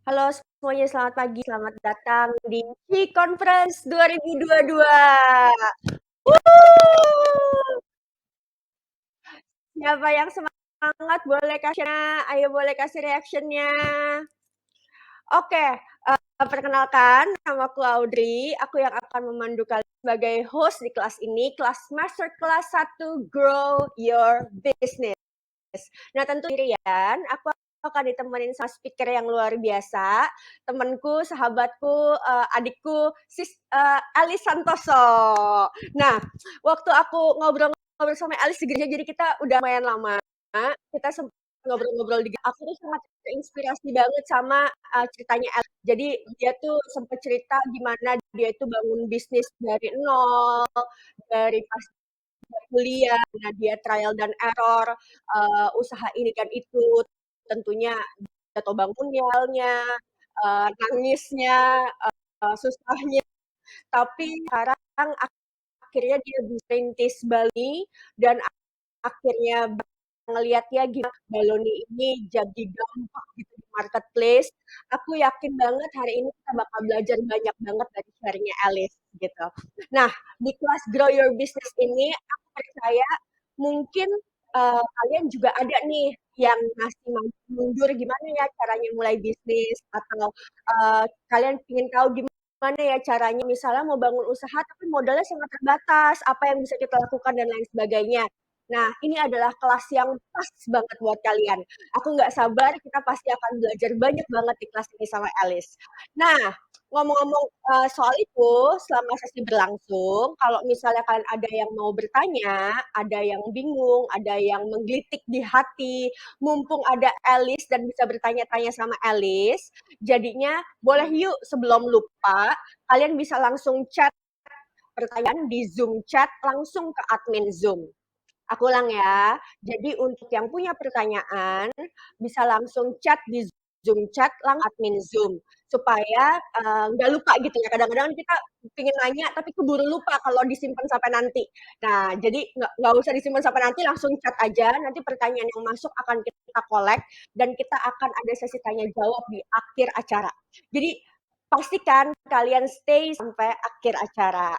Halo semuanya, selamat pagi, selamat datang di Conference 2022. Wuh! Siapa yang semangat boleh kasih-nya, ayo boleh kasih reaction-nya. Oke, perkenalkan namaku Audrey, aku yang akan memandu kalian sebagai host di kelas ini, kelas master kelas 1 Grow Your Business. Nah tentu sendirian, aku akan ditemenin sama speaker yang luar biasa, temanku, sahabatku, adikku, Alis Santoso. Nah, waktu aku ngobrol-ngobrol sama Alis di gereja, jadi kita udah lumayan lama, kita sempat ngobrol-ngobrol di gereja. Aku tuh sangat terinspirasi banget sama ceritanya Alis. Jadi dia tuh sempat cerita gimana dia itu bangun bisnis dari nol, dari pas kuliah, nah dia trial dan error, usaha ini dan itu, tentunya jatuh bangunnya, nangisnya, susahnya, tapi sekarang akhirnya dia bisa rintis Baluni dan akhirnya ngelihat ya gimana Baluni ini jadi gampang gitu di marketplace. Aku yakin banget hari ini kita bakal belajar banyak banget dari sharing-nya Alice gitu. Nah, di kelas Grow Your Business ini aku percaya mungkin kalian juga ada nih yang masih mundur gimana ya caranya mulai bisnis atau kalian ingin tahu gimana ya caranya misalnya mau bangun usaha tapi modalnya sangat terbatas, apa yang bisa kita lakukan dan lain sebagainya. Nah, ini adalah kelas yang pas banget buat kalian. Aku nggak sabar, kita pasti akan belajar banyak banget di kelas ini sama Alice. Nah, ngomong-ngomong soal itu, selama sesi berlangsung, kalau misalnya kalian ada yang mau bertanya, ada yang bingung, ada yang menggelitik di hati, mumpung ada Alice dan bisa bertanya-tanya sama Alice, jadinya boleh yuk sebelum lupa, kalian bisa langsung chat pertanyaan di Zoom chat langsung ke admin Zoom. Aku ulang ya. Jadi untuk yang punya pertanyaan bisa langsung chat di Zoom chat langsung admin Zoom supaya nggak lupa gitu ya. Kadang-kadang kita pingin nanya tapi keburu lupa kalau disimpan sampai nanti. Nah, jadi nggak usah disimpan sampai nanti, langsung chat aja. Nanti pertanyaan yang masuk akan kita collect dan kita akan ada sesi tanya jawab di akhir acara. Jadi pastikan kalian stay sampai akhir acara.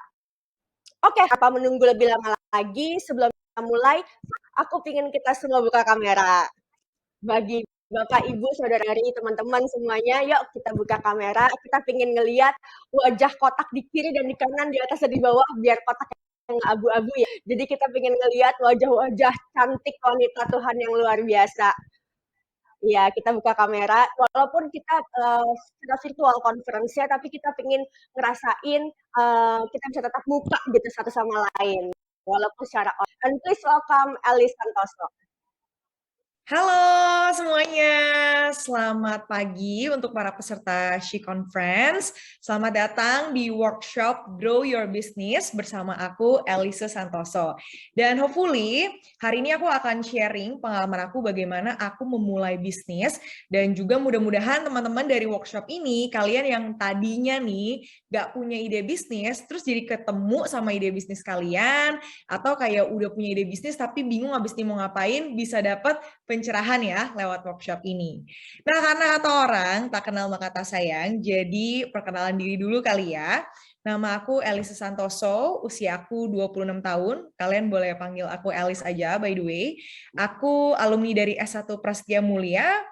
Oke, apa menunggu lebih lama lagi sebelum kita mulai, aku pingin kita semua buka kamera. Bagi Bapak, Ibu, saudara-saudari, teman-teman semuanya, yuk kita buka kamera. Kita pingin ngeliat wajah kotak di kiri dan di kanan, di atas dan di bawah, biar kotak yang abu-abu ya. Jadi kita pingin ngeliat wajah-wajah cantik wanita Tuhan yang luar biasa. Iya, kita buka kamera, walaupun kita secara virtual conference ya, tapi kita pengen ngerasain kita bisa tetap muka gitu satu sama lain, walaupun secara online. And please welcome Alice Santoso. Halo semuanya, selamat pagi untuk para peserta She Conference. Selamat datang di workshop Grow Your Business bersama aku, Elise Santoso. Dan hopefully, hari ini aku akan sharing pengalaman aku bagaimana aku memulai bisnis. Dan juga mudah-mudahan teman-teman dari workshop ini, kalian yang tadinya nih gak punya ide bisnis, terus jadi ketemu sama ide bisnis kalian, atau kayak udah punya ide bisnis tapi bingung abis ini mau ngapain, bisa dapat pencerahan ya lewat workshop ini. Nah, karena kata orang, tak kenal maka tak sayang, jadi perkenalan diri dulu kali ya. Nama aku Elise Santoso, usia aku 26 tahun. Kalian boleh panggil aku Elis aja, by the way. Aku alumni dari S1 Prasetya Mulia.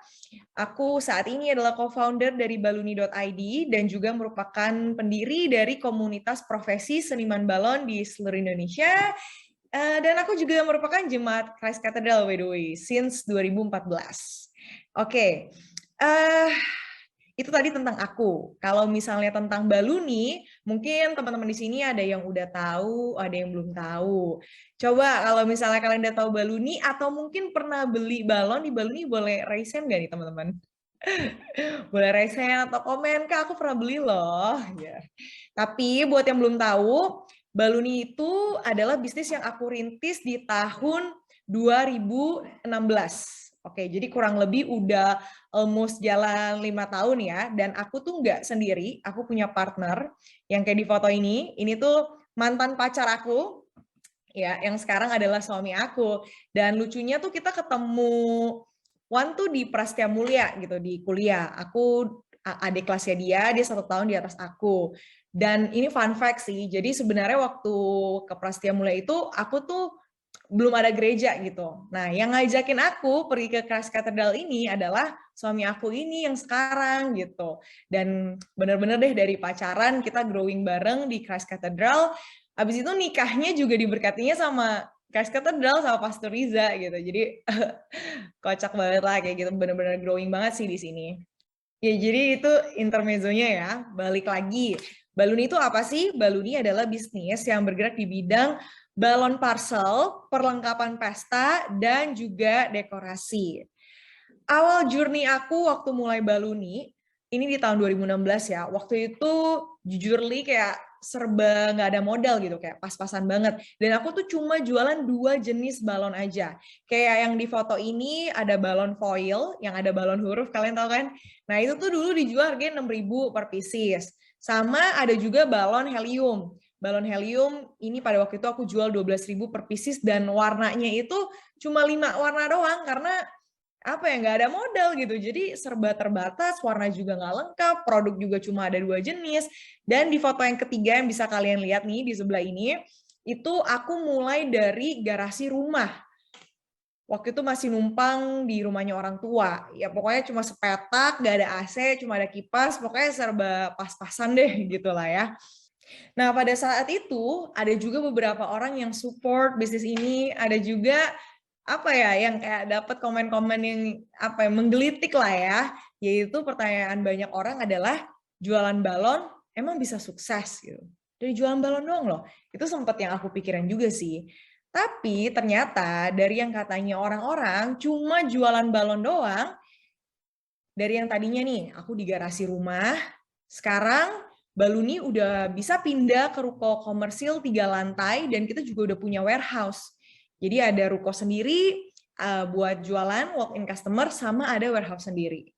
Aku saat ini adalah co-founder dari baluni.id dan juga merupakan pendiri dari komunitas profesi seniman balon di seluruh Indonesia. Dan aku juga merupakan jemaat Christ Cathedral, by the way, since 2014. Oke, itu tadi tentang aku. Kalau misalnya tentang Baluni, mungkin teman-teman di sini ada yang udah tahu, ada yang belum tahu. Coba kalau misalnya kalian udah tahu Baluni, atau mungkin pernah beli balon di Baluni, boleh raise hand nggak nih teman-teman? Boleh raise hand atau komen, Kak, aku pernah beli loh. Ya. Tapi buat yang belum tahu, Baluni itu adalah bisnis yang aku rintis di tahun 2016. Oke, jadi kurang lebih udah almost jalan 5 tahun ya. Dan aku tuh nggak sendiri, aku punya partner yang kayak di foto ini. Ini tuh mantan pacar aku, ya, yang sekarang adalah suami aku. Dan lucunya tuh kita ketemu tuh di Prasetya Mulia gitu, di kuliah. Aku adik kelasnya dia 1 tahun di atas aku. Dan ini fun fact sih, jadi sebenarnya waktu ke Prasetya Mulia itu, aku tuh belum ada gereja gitu. Nah, yang ngajakin aku pergi ke Christ Cathedral ini adalah suami aku ini yang sekarang gitu. Dan bener-bener deh dari pacaran kita growing bareng di Christ Cathedral. Habis itu nikahnya juga diberkatinya sama Christ Cathedral sama Pastor Riza gitu. Jadi kocak banget lah kayak gitu, bener-bener growing banget sih di sini. Ya, jadi itu intermezzonya ya. Balik lagi. Baluni itu apa sih? Baluni adalah bisnis yang bergerak di bidang balon parcel, perlengkapan pesta, dan juga dekorasi. Awal journey aku waktu mulai Baluni, ini di tahun 2016 ya, waktu itu jujurly kayak serba nggak ada modal gitu, kayak pas-pasan banget. Dan aku tuh cuma jualan 2 jenis balon aja. Kayak yang di foto ini ada balon foil, yang ada balon huruf, kalian tahu kan? Nah itu tuh dulu dijual harganya 6.000 per pieces. Sama ada juga balon helium. Balon helium ini pada waktu itu aku jual 12.000 per pieces dan warnanya itu cuma 5 warna doang karena apa ya, nggak ada modal gitu, jadi serba terbatas, warna juga nggak lengkap, produk juga cuma ada 2 jenis. Dan di foto yang ketiga yang bisa kalian lihat nih di sebelah ini, itu aku mulai dari garasi rumah. Waktu itu masih numpang di rumahnya orang tua, ya pokoknya cuma sepetak, nggak ada AC, cuma ada kipas, pokoknya serba pas-pasan deh gitu lah ya. Nah pada saat itu ada juga beberapa orang yang support bisnis ini, ada juga apa ya yang kayak dapat komen-komen yang apa ya, menggelitik lah ya, yaitu pertanyaan banyak orang adalah jualan balon emang bisa sukses gitu. Dari jualan balon doang loh. Itu sempat yang aku pikirin juga sih. Tapi ternyata dari yang katanya orang-orang cuma jualan balon doang, dari yang tadinya nih aku di garasi rumah, sekarang Baluni udah bisa pindah ke ruko komersil 3 lantai dan kita juga udah punya warehouse. Jadi ada ruko sendiri buat jualan walk-in customer sama ada warehouse sendiri.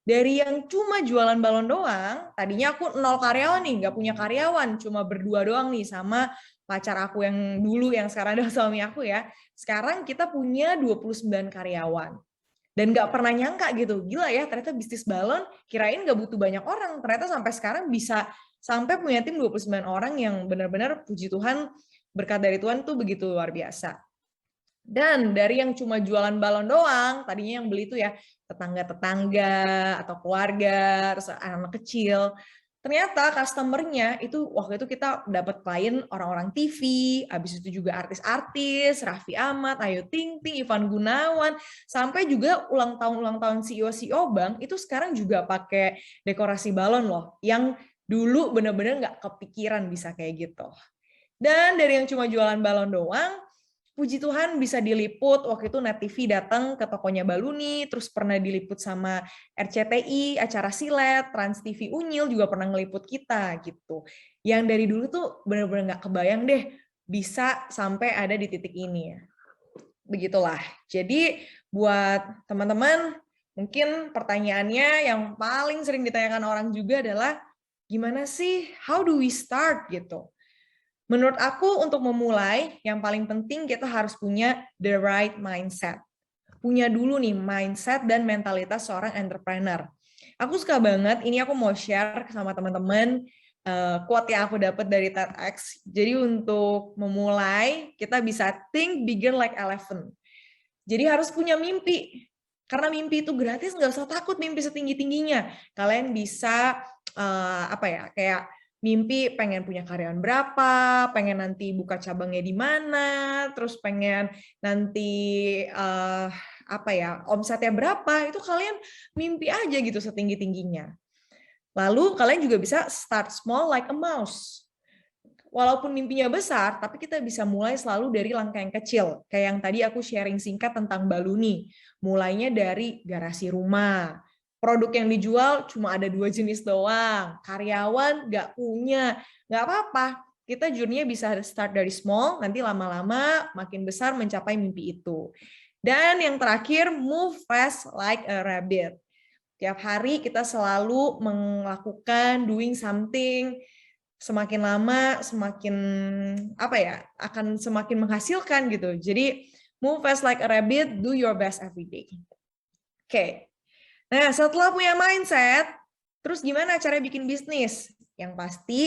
Dari yang cuma jualan balon doang, tadinya aku 0 karyawan nih, nggak punya karyawan, cuma berdua doang nih sama pacar aku yang dulu, yang sekarang adalah suami aku ya. Sekarang kita punya 29 karyawan. Dan nggak pernah nyangka gitu, gila ya ternyata bisnis balon, kirain nggak butuh banyak orang, ternyata sampai sekarang bisa sampai punya tim 29 orang yang benar-benar puji Tuhan, berkat dari Tuhan tuh begitu luar biasa. Dan dari yang cuma jualan balon doang, tadinya yang beli itu ya tetangga-tetangga atau keluarga, terus anak-anak kecil. Ternyata customer-nya itu waktu itu kita dapat klien orang-orang TV, habis itu juga artis-artis, Raffi Ahmad, Ayu Ting Ting, Ivan Gunawan, sampai juga ulang tahun CEO bank itu sekarang juga pakai dekorasi balon loh, yang dulu benar-benar nggak kepikiran bisa kayak gitu. Dan dari yang cuma jualan balon doang, puji Tuhan bisa diliput, waktu itu Net TV datang ke tokonya Baluni, terus pernah diliput sama RCTI, acara Silet, Trans TV Unyil juga pernah ngeliput kita gitu. Yang dari dulu tuh benar-benar nggak kebayang deh bisa sampai ada di titik ini ya. Begitulah. Jadi buat teman-teman, mungkin pertanyaannya yang paling sering ditanyakan orang juga adalah gimana sih, how do we start gitu. Menurut aku untuk memulai, yang paling penting kita harus punya the right mindset. Punya dulu nih mindset dan mentalitas seorang entrepreneur. Aku suka banget, ini aku mau share sama teman-teman quote yang aku dapat dari TEDx. Jadi untuk memulai, kita bisa think bigger like elephant. Jadi harus punya mimpi. Karena mimpi itu gratis, nggak usah takut mimpi setinggi-tingginya. Kalian bisa apa ya, kayak mimpi pengen punya karyawan berapa, pengen nanti buka cabangnya di mana, terus pengen nanti apa ya, omsetnya berapa, itu kalian mimpi aja gitu setinggi-tingginya. Lalu kalian juga bisa start small like a mouse. Walaupun mimpinya besar, tapi kita bisa mulai selalu dari langkah yang kecil. Kayak yang tadi aku sharing singkat tentang Baluni. Mulainya dari garasi rumah. Produk yang dijual cuma ada 2 jenis doang. Karyawan nggak punya. Nggak apa-apa. Kita journey-nya bisa start dari small, nanti lama-lama makin besar mencapai mimpi itu. Dan yang terakhir, move fast like a rabbit. Tiap hari kita selalu melakukan doing something, semakin lama semakin apa ya, akan semakin menghasilkan gitu. Jadi move fast like a rabbit, do your best every day. Oke. Nah, setelah punya mindset, Terus gimana cara bikin bisnis? Yang pasti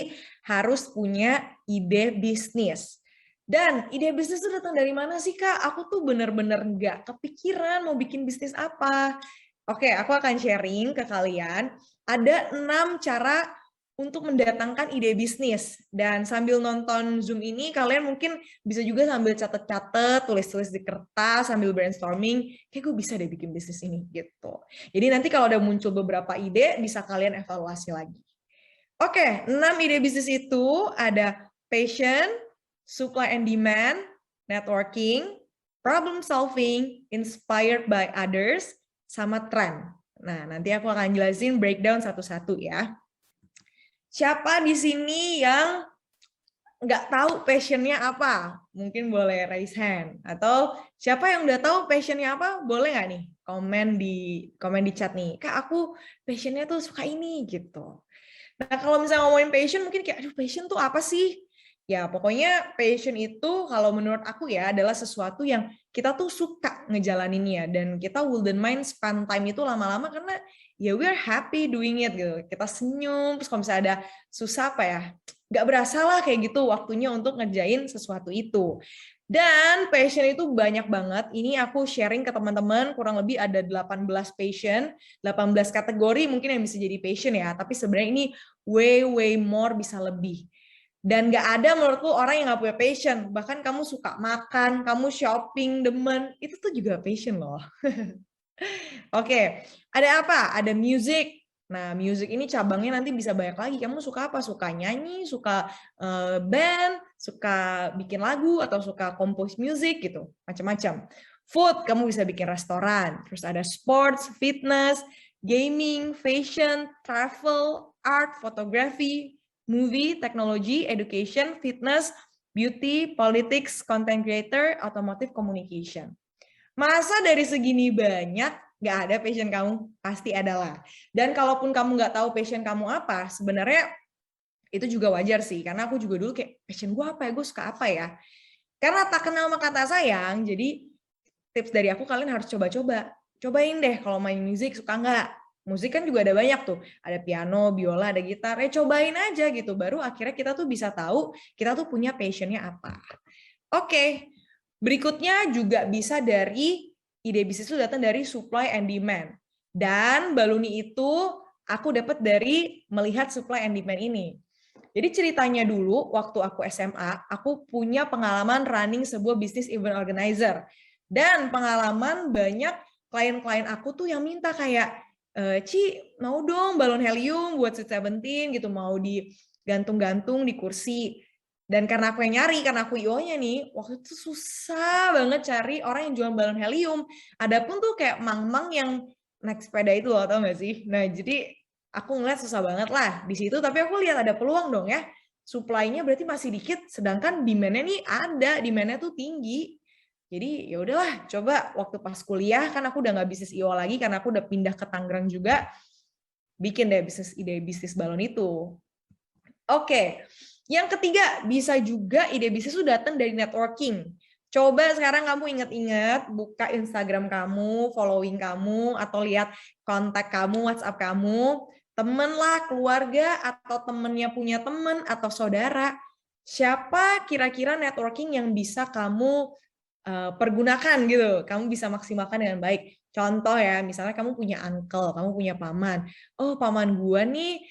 harus punya ide bisnis. Dan ide bisnis itu datang dari mana sih, Kak? Aku tuh bener-bener nggak kepikiran mau bikin bisnis apa. Oke, aku akan sharing ke kalian. Ada 6 cara untuk mendatangkan ide bisnis. Dan sambil nonton Zoom ini, kalian mungkin bisa juga sambil catet-catet, tulis-tulis di kertas, sambil brainstorming, kayak gue bisa deh bikin bisnis ini, gitu. Jadi nanti kalau udah muncul beberapa ide, bisa kalian evaluasi lagi. Oke, 6 ide bisnis itu ada passion, supply and demand, networking, problem solving, inspired by others, sama trend. Nah, nanti aku akan jelasin breakdown satu-satu ya. Siapa di sini yang nggak tahu passionnya apa? Mungkin boleh raise hand. Atau siapa yang udah tahu passionnya apa? Boleh nggak nih? Komen di chat nih. Kak, aku passionnya tuh suka ini gitu. Nah, kalau misalnya ngomongin passion, mungkin kayak, aduh passion tuh apa sih? Ya, pokoknya passion itu kalau menurut aku ya adalah sesuatu yang kita tuh suka ngejalaninnya. Dan kita wouldn't mind spend time itu lama-lama karena ya we are happy doing it gitu. Kita senyum, terus kalau misalnya ada susah apa ya, nggak berasa lah kayak gitu waktunya untuk ngerjain sesuatu itu. Dan passion itu banyak banget. Ini aku sharing ke teman-teman, kurang lebih ada 18 passion, 18 kategori mungkin yang bisa jadi passion ya. Tapi sebenarnya ini way more, bisa lebih. Dan nggak ada menurutku orang yang nggak punya passion. Bahkan kamu suka makan, kamu shopping, demen, itu tuh juga passion loh. Oke, ada apa? Ada music. Nah, music ini cabangnya nanti bisa banyak lagi. Kamu suka apa? Suka nyanyi, suka band, suka bikin lagu, atau suka compose music gitu. Macam-macam. Food, kamu bisa bikin restoran. Terus ada sports, fitness, gaming, fashion, travel, art, photography, movie, technology, education, fitness, beauty, politics, content creator, automotive communication. Masa dari segini banyak nggak ada passion kamu? Pasti adalah. Dan kalaupun kamu nggak tahu passion kamu apa, sebenarnya itu juga wajar sih. Karena aku juga dulu kayak, passion gue apa ya? Gue suka apa ya? Karena tak kenal sama kata sayang, jadi tips dari aku, kalian harus coba-coba. Cobain deh kalau main musik, suka nggak? Musik kan juga ada banyak tuh. Ada piano, biola, ada gitar. Cobain aja gitu. Baru akhirnya kita tuh bisa tahu kita tuh punya passionnya apa. Oke, berikutnya juga bisa dari ide bisnis itu datang dari supply and demand. Dan Baluni itu aku dapat dari melihat supply and demand ini. Jadi ceritanya dulu waktu aku SMA, aku punya pengalaman running sebuah bisnis event organizer. Dan pengalaman banyak klien-klien aku tuh yang minta kayak, Ci, mau dong balon helium buat Sweet Seventeen gitu, mau digantung-gantung di kursi. Dan karena aku yang nyari, karena aku IO-nya nih, waktu itu susah banget cari orang yang jual balon helium. Adapun tuh kayak mang-mang yang naik sepeda itu loh, tau gak sih? Nah, jadi aku ngeliat susah banget lah di situ, tapi aku lihat ada peluang dong ya. Supply-nya berarti masih dikit, sedangkan demand-nya nih ada, demand-nya tuh tinggi. Jadi ya udahlah, coba waktu pas kuliah kan aku udah nggak bisnis IO lagi karena aku udah pindah ke Tangerang juga, bikin deh ide bisnis balon itu. Oke, yang ketiga bisa juga ide bisnis itu datang dari networking. Coba sekarang kamu ingat-ingat, buka Instagram kamu, following kamu, atau lihat kontak kamu, WhatsApp kamu, temen lah, keluarga, atau temennya punya temen, atau saudara. Siapa kira-kira networking yang bisa kamu pergunakan gitu, kamu bisa maksimalkan dengan baik. Contoh ya, misalnya kamu punya uncle, kamu punya paman. Oh, paman gua nih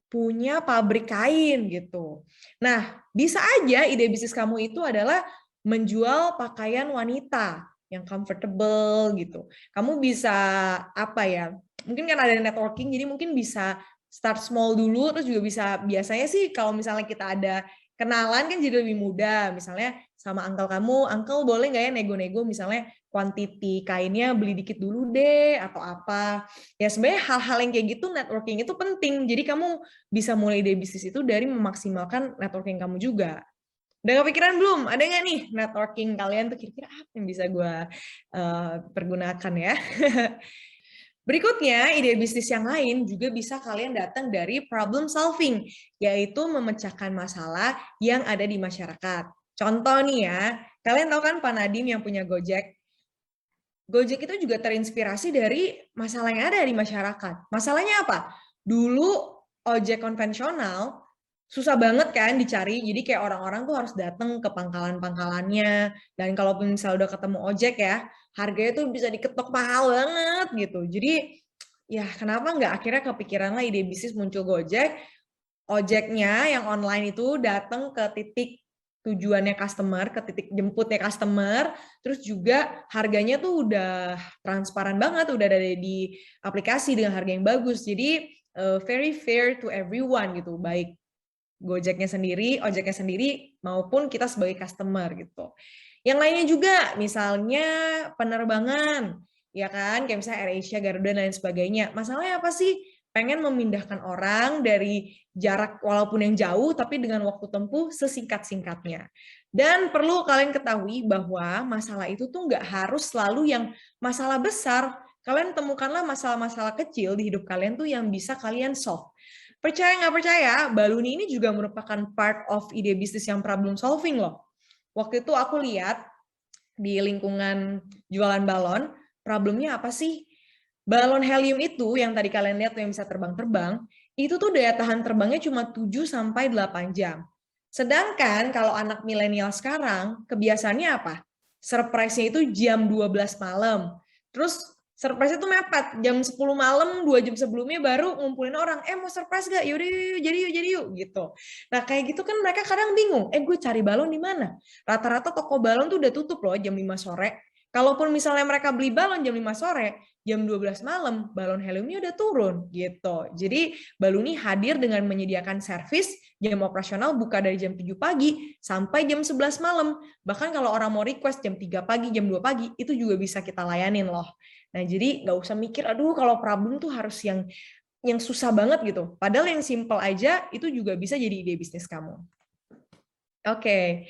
punya pabrik kain gitu. Nah, bisa aja ide bisnis kamu itu adalah menjual pakaian wanita yang comfortable gitu. Kamu bisa apa ya? Mungkin kan ada networking, jadi mungkin bisa start small dulu, terus juga bisa, biasanya sih kalau misalnya kita ada kenalan kan jadi lebih mudah. Misalnya sama uncle kamu, uncle boleh nggak ya nego-nego misalnya quantity kainnya beli dikit dulu deh atau apa. Ya sebenarnya hal-hal yang kayak gitu networking itu penting. Jadi kamu bisa mulai ide bisnis itu dari memaksimalkan networking kamu juga. Udah kepikiran belum? Ada nggak nih networking kalian tuh kira-kira apa yang bisa gue pergunakan ya? Berikutnya, ide bisnis yang lain juga bisa kalian datang dari problem solving, yaitu memecahkan masalah yang ada di masyarakat. Contoh nih ya, kalian tahu kan Pak Nadiem yang punya Gojek? Gojek itu juga terinspirasi dari masalah yang ada di masyarakat. Masalahnya apa? Dulu ojek konvensional susah banget kan dicari, jadi kayak orang-orang tuh harus datang ke pangkalan-pangkalannya, dan kalaupun misalnya udah ketemu ojek ya, harganya tuh bisa diketok mahal banget gitu. Jadi ya kenapa nggak akhirnya kepikiran lah ide bisnis muncul Gojek, ojeknya yang online itu datang ke titik tujuannya customer, ke titik jemputnya customer, terus juga harganya tuh udah transparan banget, udah ada di aplikasi dengan harga yang bagus. Jadi very fair to everyone gitu, baik Gojeknya sendiri, ojeknya sendiri, maupun kita sebagai customer gitu. Yang lainnya juga, misalnya penerbangan, ya kan, kayak misalnya AirAsia, Garuda, dan lain sebagainya. Masalahnya apa sih? Pengen memindahkan orang dari jarak walaupun yang jauh, tapi dengan waktu tempuh sesingkat-singkatnya. Dan perlu kalian ketahui bahwa masalah itu tuh nggak harus selalu yang masalah besar. Kalian temukanlah masalah-masalah kecil di hidup kalian tuh yang bisa kalian solve. Percaya nggak percaya, Baluni ini juga merupakan part of ide bisnis yang problem solving loh. Waktu itu aku lihat di lingkungan jualan balon, problemnya apa sih? Balon helium itu yang tadi kalian lihat yang bisa terbang-terbang, itu tuh daya tahan terbangnya cuma 7-8 jam. Sedangkan kalau anak milenial sekarang, kebiasaannya apa? Surprise-nya itu jam 12 malam. Terus surprise itu mepet, jam 10 malam, 2 jam sebelumnya baru ngumpulin orang, mau surprise gak? Yaudah yuk, jadi yuk, gitu. Nah kayak gitu kan mereka kadang bingung, gue cari balon di mana? Rata-rata toko balon tuh udah tutup loh jam 5 sore. Kalaupun misalnya mereka beli balon jam 5 sore, jam 12 malam, balon heliumnya udah turun gitu. Jadi Baluni hadir dengan menyediakan servis, jam operasional buka dari jam 7 pagi sampai jam 11 malam. Bahkan kalau orang mau request jam 3 pagi, jam 2 pagi, itu juga bisa kita layanin loh. Nah, jadi nggak usah mikir, aduh kalau problem tuh harus yang susah banget gitu. Padahal yang simple aja itu juga bisa jadi ide bisnis kamu. Oke.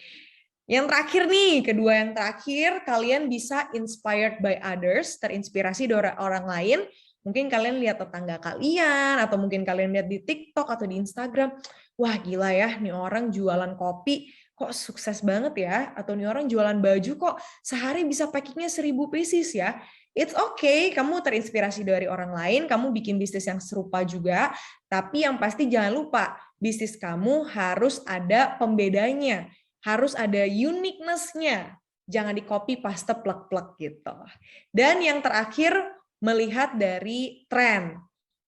Yang terakhir nih, kedua yang terakhir, kalian bisa inspired by others, terinspirasi dari orang lain. Mungkin kalian lihat tetangga kalian, atau mungkin kalian lihat di TikTok atau di Instagram. Wah gila ya, nih orang jualan kopi kok sukses banget ya. Atau nih orang jualan baju kok sehari bisa packingnya 1000 pieces ya. It's okay, kamu terinspirasi dari orang lain, kamu bikin bisnis yang serupa juga. Tapi yang pasti jangan lupa, bisnis kamu harus ada pembedanya. Harus ada uniqueness-nya. Jangan di-copy paste plek-plek gitu. Dan yang terakhir, melihat dari tren.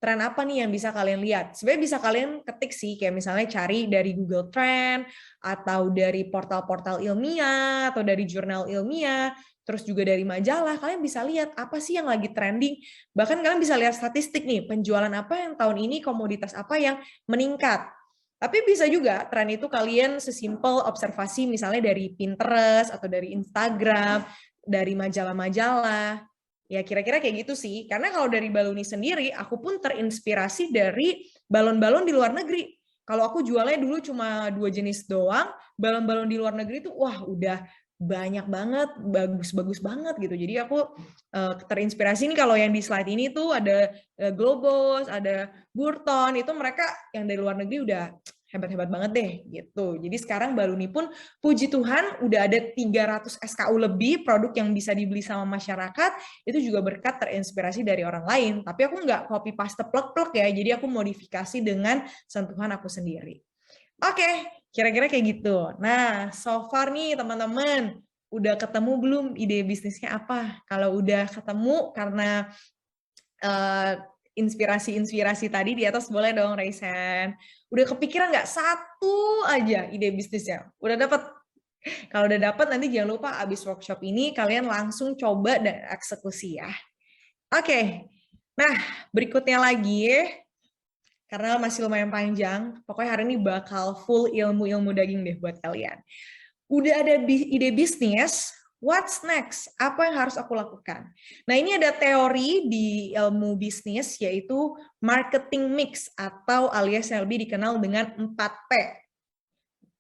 Tren apa nih yang bisa kalian lihat? Sebenarnya bisa kalian ketik sih, kayak misalnya cari dari Google Trend, atau dari portal-portal ilmiah, atau dari jurnal ilmiah, terus juga dari majalah, kalian bisa lihat apa sih yang lagi trending. Bahkan kalian bisa lihat statistik nih, penjualan apa yang tahun ini, komoditas apa yang meningkat. Tapi bisa juga tren itu kalian sesimpel observasi misalnya dari Pinterest atau dari Instagram, dari majalah-majalah. Ya kira-kira kayak gitu sih. Karena kalau dari Baluni sendiri, aku pun terinspirasi dari balon-balon di luar negeri. Kalau aku jualnya dulu cuma 2 jenis doang, balon-balon di luar negeri itu wah udah banyak banget, bagus-bagus banget gitu. Jadi aku terinspirasi nih kalau yang di slide ini tuh ada Globos, ada Burton, itu mereka yang dari luar negeri udah hebat-hebat banget deh gitu. Jadi sekarang Baluni pun puji Tuhan udah ada 300 SKU lebih produk yang bisa dibeli sama masyarakat, itu juga berkat terinspirasi dari orang lain. Tapi aku nggak copy paste plek-plek ya, jadi aku modifikasi dengan sentuhan aku sendiri. Oke, kira-kira kayak gitu. Nah, so far nih teman-teman, udah ketemu belum ide bisnisnya apa? Kalau udah ketemu karena inspirasi-inspirasi tadi di atas boleh dong raise hand. Udah kepikiran nggak satu aja ide bisnisnya? Udah dapat? Kalau udah dapat nanti jangan lupa abis workshop ini kalian langsung coba dan eksekusi ya. Oke, nah berikutnya lagi karena masih lumayan panjang, pokoknya hari ini bakal full ilmu-ilmu daging deh buat kalian. Udah ada ide bisnis, what's next? Apa yang harus aku lakukan? Nah, ini ada teori di ilmu bisnis, yaitu marketing mix, atau alias yang lebih dikenal dengan 4P.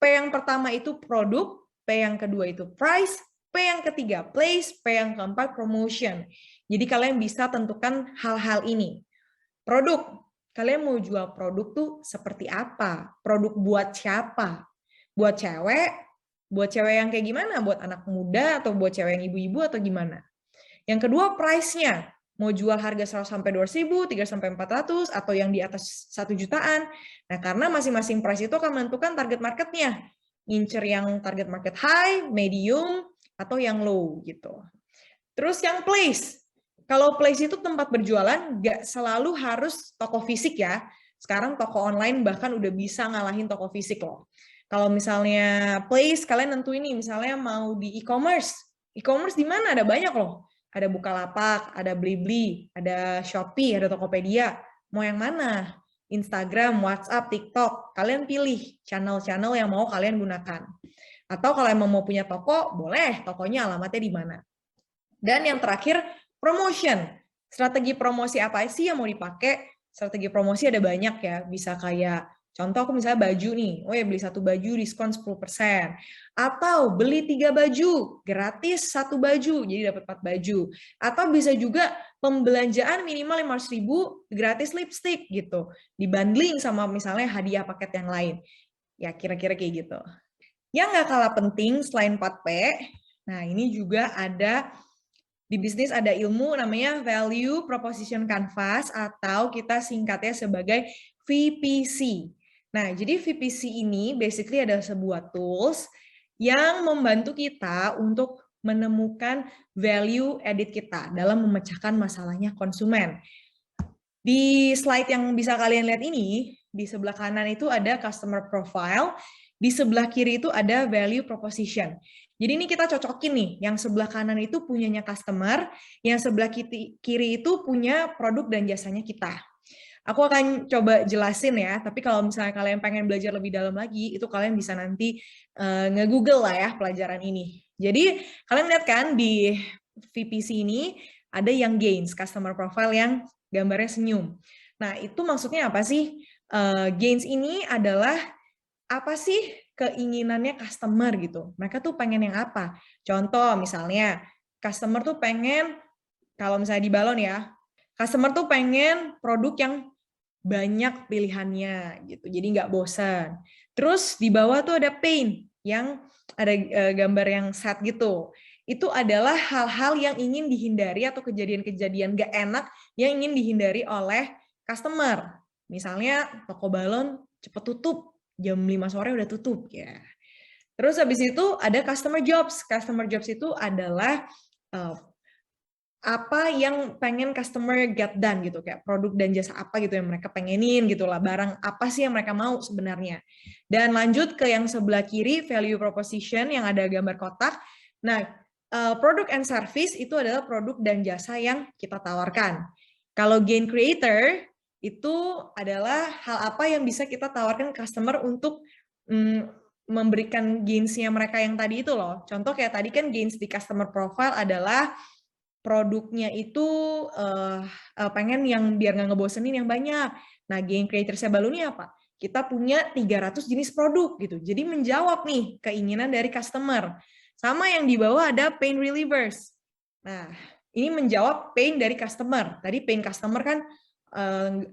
P yang pertama itu produk, P yang kedua itu price, P yang ketiga place, P yang keempat promotion. Jadi kalian bisa tentukan hal-hal ini. Produk, kalian mau jual produk tuh seperti apa? Produk buat siapa? Buat cewek yang kayak gimana? Buat anak muda atau buat cewek yang ibu-ibu atau gimana? Yang kedua price-nya. mau jual harga 100 sampai 200.000, 300 sampai 400, atau yang di atas 1 jutaan. Nah, karena masing-masing price itu akan menentukan target marketnya. Ngincer yang target market high, medium, atau yang low gitu. Terus yang place. Kalau place itu tempat berjualan, nggak selalu harus toko fisik ya. Sekarang toko online bahkan udah bisa ngalahin toko fisik loh. Kalau misalnya place, kalian nentuin nih, misalnya mau di e-commerce. E-commerce di mana? Ada banyak loh. Ada Bukalapak, ada Blibli, ada Shopee, ada Tokopedia. Mau yang mana? Instagram, WhatsApp, TikTok. Kalian pilih channel-channel yang mau kalian gunakan. Atau kalau emang mau punya toko, boleh tokonya alamatnya di mana. Dan yang terakhir, promotion. Strategi promosi apa sih yang mau dipakai? Strategi promosi ada banyak ya. Bisa kayak, contoh aku misalnya baju nih. Oh ya, beli 1 baju diskon 10%. Atau beli 3 baju, gratis 1 baju, jadi dapat 4 baju. Atau bisa juga pembelanjaan minimal 500.000, gratis lipstick gitu. Dibundling sama misalnya hadiah paket yang lain. Ya, kira-kira kayak gitu. Yang nggak kalah penting selain 4P, nah ini juga ada di bisnis ada ilmu namanya Value Proposition Canvas atau kita singkatnya sebagai VPC. Nah, jadi VPC ini basically adalah sebuah tools yang membantu kita untuk menemukan value added kita dalam memecahkan masalahnya konsumen. Di slide yang bisa kalian lihat ini, di sebelah kanan itu ada customer profile, di sebelah kiri itu ada value proposition. Jadi ini kita cocokin nih, yang sebelah kanan itu punyanya customer, yang sebelah kiri itu punya produk dan jasanya kita. Aku akan coba jelasin ya, tapi kalau misalnya kalian pengen belajar lebih dalam lagi, itu kalian bisa nanti nge-google lah ya pelajaran ini. Jadi kalian lihat kan di VPC ini ada yang gains, customer profile yang gambarnya senyum. Nah itu maksudnya apa sih? Gains ini adalah apa sih keinginannya customer gitu. Mereka tuh pengen yang apa? Contoh misalnya, customer tuh pengen, kalau misalnya di balon ya, customer tuh pengen produk yang banyak pilihannya gitu, jadi nggak bosan. Terus di bawah tuh ada pain, yang ada gambar yang sad gitu. Itu adalah hal-hal yang ingin dihindari atau kejadian-kejadian nggak enak yang ingin dihindari oleh customer. Misalnya toko balon cepet tutup, jam 5 sore udah tutup ya. Terus habis itu ada customer jobs. Customer jobs itu adalah apa yang pengen customer get done gitu, kayak produk dan jasa apa gitu yang mereka pengenin gitu lah, barang apa sih yang mereka mau sebenarnya. Dan lanjut ke yang sebelah kiri, value proposition yang ada gambar kotak. Nah, product and service itu adalah produk dan jasa yang kita tawarkan. Kalau gain creator itu adalah hal apa yang bisa kita tawarkan ke customer untuk memberikan gains-nya mereka yang tadi itu loh. Contoh kayak tadi kan gains di customer profile adalah produknya itu pengen yang biar nggak ngebosenin yang banyak. Nah, gain creator Baluni apa? Kita punya 300 jenis produk gitu. Jadi menjawab nih keinginan dari customer. Sama yang di bawah ada pain relievers. Nah, ini menjawab pain dari customer. Tadi pain customer kan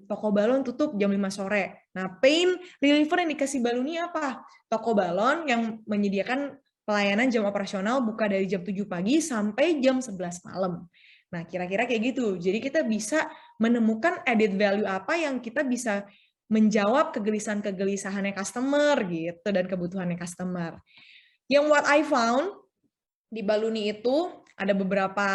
toko balon tutup jam 5 sore. Nah, pain reliever yang dikasih Baluni apa? Toko balon yang menyediakan pelayanan jam operasional buka dari jam 7 pagi sampai jam 11 malam. Nah, kira-kira kayak gitu. Jadi kita bisa menemukan added value apa yang kita bisa menjawab kegelisahan-kegelisahannya customer gitu dan kebutuhannya customer. Yang what I found di Baluni itu ada beberapa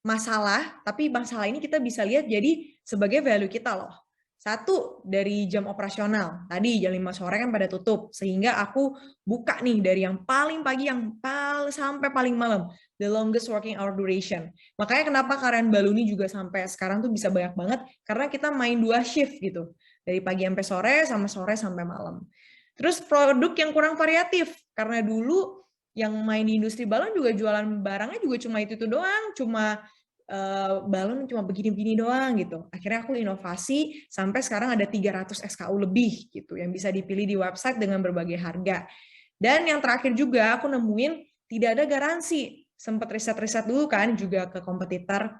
masalah, tapi masalah ini kita bisa lihat jadi sebagai value kita loh. Satu, dari jam operasional. Tadi jam 5 sore kan pada tutup, sehingga aku buka nih dari yang paling pagi sampai paling malam. The longest working hour duration. Makanya kenapa karyawan Baluni juga sampai sekarang tuh bisa banyak banget, karena kita main 2 shift gitu. Dari pagi sampai sore, sama sore sampai malam. Terus produk yang kurang variatif, karena dulu yang main di industri balon juga jualan barangnya juga cuma itu doang, cuma balon cuma begini-begini doang gitu. Akhirnya aku inovasi sampai sekarang ada 300 SKU lebih gitu yang bisa dipilih di website dengan berbagai harga. Dan yang terakhir juga aku nemuin tidak ada garansi. Sempat riset-riset dulu kan juga ke kompetitor.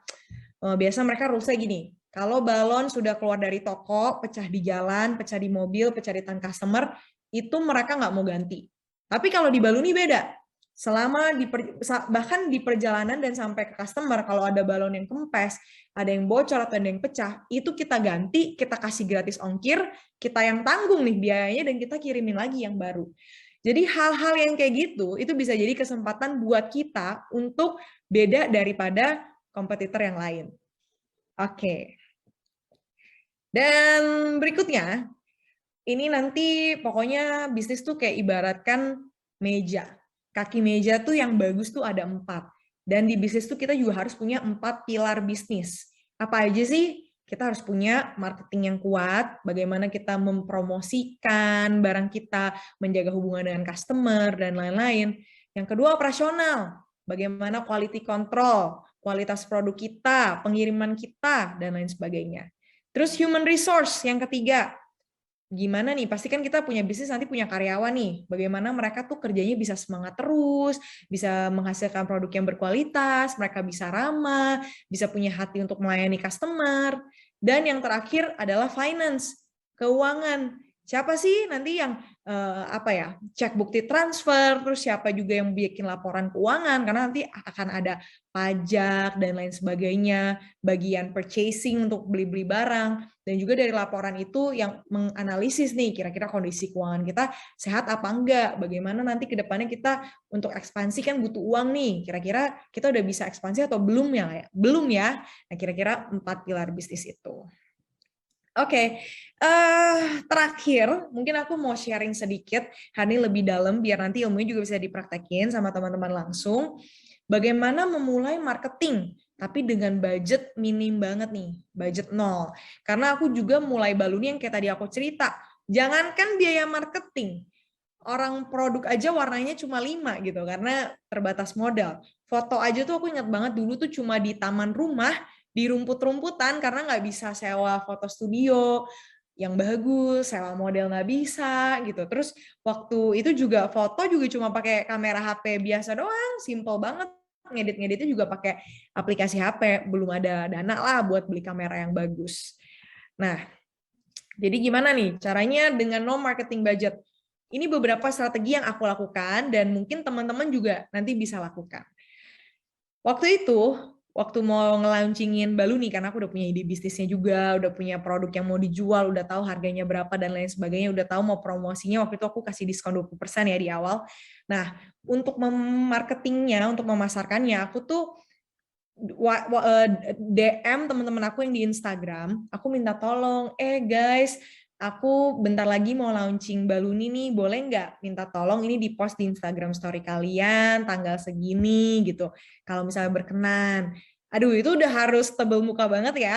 Biasa mereka rulesnya gini, kalau balon sudah keluar dari toko, pecah di jalan, pecah di mobil, pecah di tangan customer, itu mereka nggak mau ganti. Tapi kalau di Baluni beda. Bahkan di perjalanan dan sampai ke customer, kalau ada balon yang kempes, ada yang bocor atau ada yang pecah, itu kita ganti, kita kasih gratis ongkir, kita yang tanggung nih biayanya, dan kita kirimin lagi yang baru. Jadi hal-hal yang kayak gitu, itu bisa jadi kesempatan buat kita untuk beda daripada kompetitor yang lain. Oke. Dan berikutnya, ini nanti pokoknya bisnis tuh kayak ibaratkan meja. Kaki meja tuh yang bagus tuh ada 4. Dan di bisnis tuh kita juga harus punya 4 pilar bisnis. Apa aja sih? Kita harus punya marketing yang kuat, bagaimana kita mempromosikan barang kita, menjaga hubungan dengan customer, dan lain-lain. Yang kedua, operasional. Bagaimana quality control, kualitas produk kita, pengiriman kita, dan lain sebagainya. Terus human resource, yang ketiga, gimana nih, pasti kan kita punya bisnis nanti punya karyawan nih, bagaimana mereka tuh kerjanya bisa semangat terus, bisa menghasilkan produk yang berkualitas, mereka bisa ramah, bisa punya hati untuk melayani customer. Dan yang terakhir adalah finance, keuangan. Siapa sih nanti yang cek bukti transfer, terus siapa juga yang bikin laporan keuangan, karena nanti akan ada pajak dan lain sebagainya, bagian purchasing untuk beli-beli barang, dan juga dari laporan itu yang menganalisis nih kira-kira kondisi keuangan kita sehat apa enggak, bagaimana nanti ke depannya kita untuk ekspansi kan butuh uang nih, kira-kira kita udah bisa ekspansi atau belum ya? Belum ya. Nah, kira-kira 4 pilar bisnis itu. Oke, terakhir mungkin aku mau sharing sedikit, hari ini lebih dalam biar nanti ilmunya juga bisa dipraktekin sama teman-teman langsung. Bagaimana memulai marketing, tapi dengan budget minim banget nih, budget 0. Karena aku juga mulai Baluni yang kayak tadi aku cerita, jangankan biaya marketing, orang produk aja warnanya cuma 5 gitu, karena terbatas modal. Foto aja tuh aku ingat banget dulu tuh cuma di taman rumah, di rumput-rumputan karena nggak bisa sewa foto studio yang bagus, sewa model nggak bisa gitu. Terus waktu itu juga foto juga cuma pakai kamera HP biasa doang, simple banget. Ngedit-ngeditnya juga pakai aplikasi HP, belum ada dana lah buat beli kamera yang bagus. Nah, jadi gimana nih caranya dengan no marketing budget? Ini beberapa strategi yang aku lakukan dan mungkin teman-teman juga nanti bisa lakukan. Waktu itu, waktu mau nge-launchingin Baluni, karena aku udah punya ide bisnisnya juga, udah punya produk yang mau dijual, udah tahu harganya berapa dan lain sebagainya, udah tahu mau promosinya, waktu itu aku kasih diskon 20% ya di awal. Nah, untuk marketingnya, untuk memasarkannya, aku tuh DM teman-teman aku yang di Instagram, aku minta tolong, guys, aku bentar lagi mau launching Baluni nih, boleh nggak minta tolong ini di post di Instagram story kalian tanggal segini gitu. Kalau misalnya berkenan. Aduh, itu udah harus tebel muka banget ya.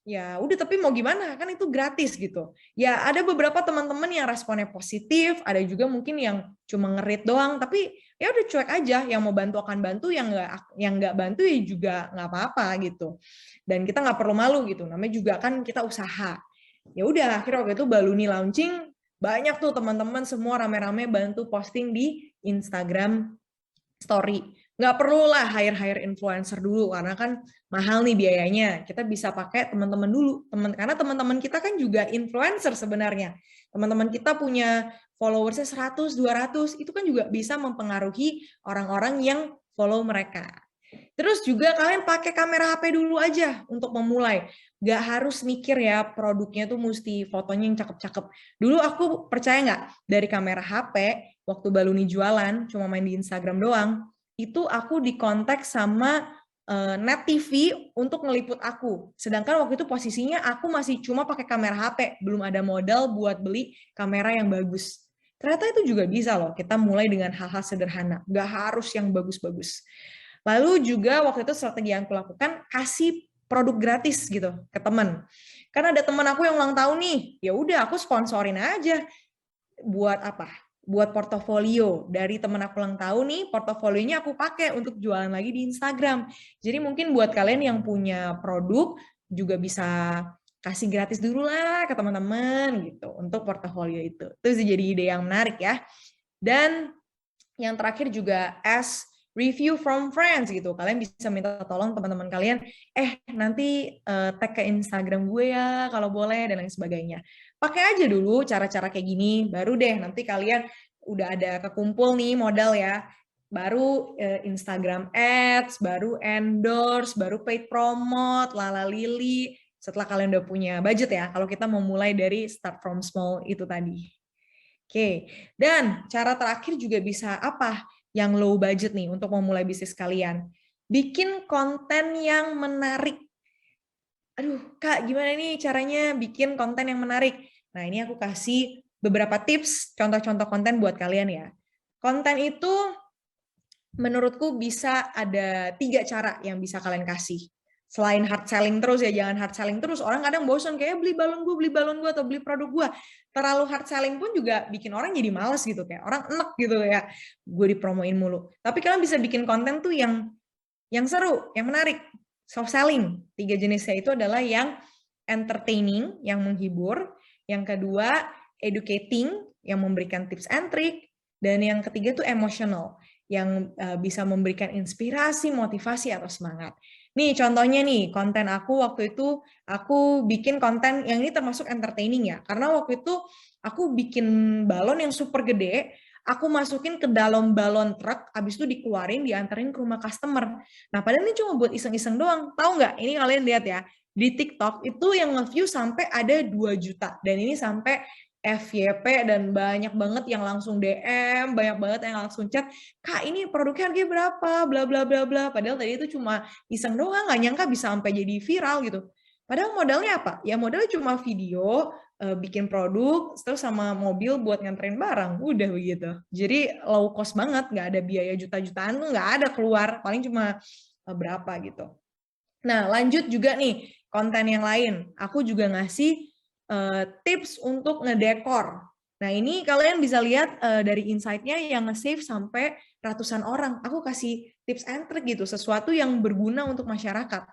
Ya udah, tapi mau gimana, kan itu gratis gitu. Ya ada beberapa teman-teman yang responnya positif, ada juga mungkin yang cuma ngerit doang, tapi ya udah cuek aja, yang mau bantu akan bantu, yang nggak bantu ya juga nggak apa-apa gitu. Dan kita nggak perlu malu gitu, namanya juga kan kita usaha. Ya udah, akhirnya waktu itu Baluni launching, banyak tuh teman-teman semua rame-rame bantu posting di Instagram story. Nggak perlu lah hire influencer dulu, karena kan mahal nih biayanya. Kita bisa pakai teman-teman dulu, karena teman-teman kita kan juga influencer sebenarnya. Teman-teman kita punya followersnya 100, 200, itu kan juga bisa mempengaruhi orang-orang yang follow mereka. Terus juga kalian pakai kamera HP dulu aja untuk memulai. Nggak harus mikir ya produknya tuh mesti fotonya yang cakep-cakep. Dulu aku percaya nggak, dari kamera HP, waktu Baluni jualan, cuma main di Instagram doang, itu aku dikontak sama Net TV untuk ngeliput aku. Sedangkan waktu itu posisinya aku masih cuma pakai kamera HP, belum ada modal buat beli kamera yang bagus. Ternyata itu juga bisa loh, kita mulai dengan hal-hal sederhana, nggak harus yang bagus-bagus. Lalu juga waktu itu strategi yang aku lakukan, kasih produk gratis gitu ke teman. Karena ada teman aku yang ulang tahun nih, ya udah aku sponsorin aja. Buat apa? Buat portofolio. Dari teman aku ulang tahun nih, portofolionya aku pakai untuk jualan lagi di Instagram. Jadi mungkin buat kalian yang punya produk juga bisa kasih gratis dulu lah ke teman-teman gitu untuk portofolio itu. Itu jadi ide yang menarik ya. Dan yang terakhir juga as review from friends gitu. Kalian bisa minta tolong teman-teman kalian, nanti tag ke Instagram gue ya kalau boleh dan lain sebagainya. Pakai aja dulu cara-cara kayak gini, baru deh nanti kalian udah ada kekumpul nih modal ya. baru Instagram Ads, baru endorse, baru paid promote, lala lili. Setelah kalian udah punya budget ya, kalau kita mau mulai dari start from small itu tadi. Oke, dan cara terakhir juga bisa apa? Yang low budget nih untuk memulai bisnis kalian. Bikin konten yang menarik. Aduh, Kak, gimana nih caranya bikin konten yang menarik? Nah, ini aku kasih beberapa tips, contoh-contoh konten buat kalian ya. Konten itu menurutku bisa ada 3 cara yang bisa kalian kasih. Selain hard selling terus ya, jangan hard selling terus. Orang kadang bosan kayak beli balon gue, atau beli produk gue. Terlalu hard selling pun juga bikin orang jadi males gitu. Kayak orang enek gitu ya, gue dipromoin mulu. Tapi kalian bisa bikin konten tuh yang seru, yang menarik. Soft selling. 3 jenisnya itu adalah yang entertaining, yang menghibur. Yang kedua, educating, yang memberikan tips and trick. Dan yang ketiga tuh emotional, yang bisa memberikan inspirasi, motivasi, atau semangat. Nih contohnya nih, konten aku waktu itu, aku bikin konten yang ini termasuk entertaining ya, karena waktu itu aku bikin balon yang super gede, aku masukin ke dalam balon truk, habis itu dikeluarin, diantarin ke rumah customer. Nah, padahal ini cuma buat iseng-iseng doang. Tahu nggak? Ini kalian lihat ya, di TikTok itu yang nge-view sampai ada 2 juta. Dan ini sampai FYP dan banyak banget yang langsung DM, banyak banget yang langsung chat, Kak ini produknya harganya berapa, bla bla bla bla. Padahal tadi itu cuma iseng doang, nggak nyangka bisa sampai jadi viral gitu. Padahal modalnya apa? Ya modalnya cuma video, bikin produk, terus sama mobil buat nganterin barang, udah begitu. Jadi low cost banget, nggak ada biaya juta-jutaan tuh nggak ada keluar, paling cuma berapa gitu. Nah lanjut juga nih konten yang lain, aku juga ngasih tips untuk ngedekor. Nah ini kalian bisa lihat dari insight-nya yang nge-save sampai ratusan orang. Aku kasih tips and trick gitu, sesuatu yang berguna untuk masyarakat.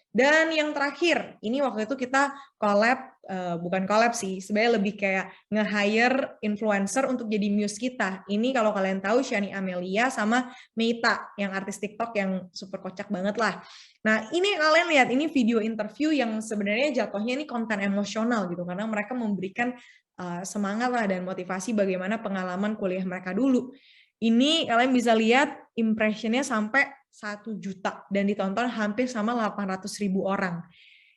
Dan yang terakhir, ini waktu itu kita collab, bukan collab sih, sebenarnya lebih kayak nge-hire influencer untuk jadi muse kita. Ini kalau kalian tahu Shani Amelia sama Meita, yang artis TikTok yang super kocak banget lah. Nah ini kalian lihat, ini video interview yang sebenarnya jatuhnya ini konten emosional gitu, karena mereka memberikan semangat lah dan motivasi bagaimana pengalaman kuliah mereka dulu. Ini kalian bisa lihat impressionnya sampai 1 juta dan ditonton hampir sama 800.000 orang.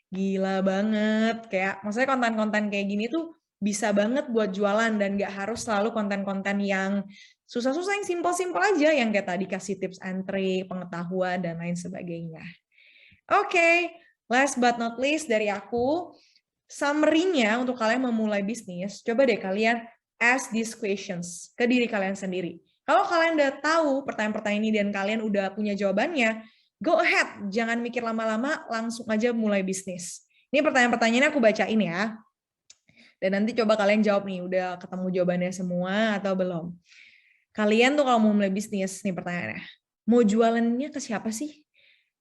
Gila banget. Kayak maksudnya konten-konten kayak gini tuh bisa banget buat jualan dan gak harus selalu konten-konten yang susah-susah, yang simpel-simpel aja, yang kayak tadi kasih tips and trick, pengetahuan, dan lain sebagainya. Oke, last but not least dari aku, summary-nya untuk kalian memulai bisnis, coba deh kalian ask these questions ke diri kalian sendiri. Kalau kalian udah tahu pertanyaan-pertanyaan ini dan kalian udah punya jawabannya, go ahead, jangan mikir lama-lama, langsung aja mulai bisnis. Ini pertanyaan-pertanyaannya aku bacain ya. Dan nanti coba kalian jawab nih, udah ketemu jawabannya semua atau belum. Kalian tuh kalau mau mulai bisnis, nih pertanyaannya, mau jualannya ke siapa sih?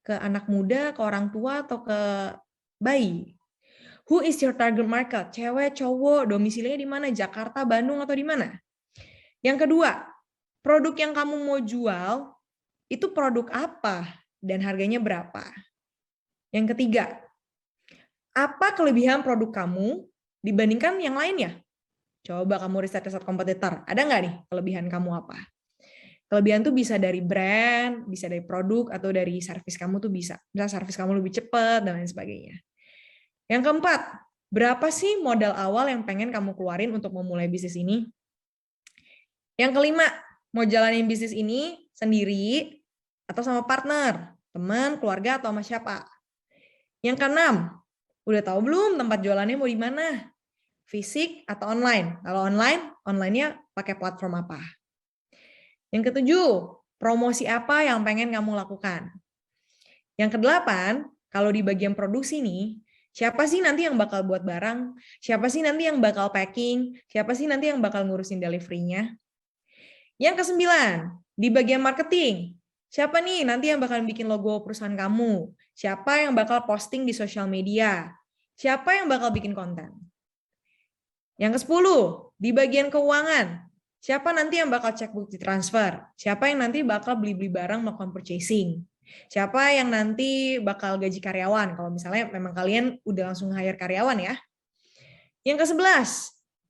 Ke anak muda, ke orang tua, atau ke bayi? Who is your target market? Cewek, cowok, domisilinya di mana? Jakarta, Bandung, atau di mana? Yang kedua, produk yang kamu mau jual itu produk apa dan harganya berapa? Yang ketiga, apa kelebihan produk kamu dibandingkan yang lainnya? Coba kamu riset-riset kompetitor. Ada nggak nih kelebihan kamu apa? Kelebihan tuh bisa dari brand, bisa dari produk, atau dari servis kamu tuh bisa. Bisa servis kamu lebih cepat, dan lain sebagainya. Yang keempat, berapa sih modal awal yang pengen kamu keluarin untuk memulai bisnis ini? Yang kelima, mau jalanin bisnis ini sendiri atau sama partner, teman, keluarga, atau sama siapa? Yang keenam, udah tahu belum tempat jualannya mau di mana? Fisik atau online? Kalau online, online-nya pakai platform apa? Yang ketujuh, promosi apa yang pengen kamu lakukan? Yang kedelapan, kalau di bagian produksi nih, siapa sih nanti yang bakal buat barang? Siapa sih nanti yang bakal packing? Siapa sih nanti yang bakal ngurusin delivery-nya? Yang kesembilan, di bagian marketing. Siapa nih nanti yang bakal bikin logo perusahaan kamu? Siapa yang bakal posting di sosial media? Siapa yang bakal bikin konten? Yang ke-10, di bagian keuangan. Siapa nanti yang bakal cek bukti transfer? Siapa yang nanti bakal beli-beli barang melakukan purchasing? Siapa yang nanti bakal gaji karyawan? Kalau misalnya memang kalian udah langsung hire karyawan ya. Yang ke-11,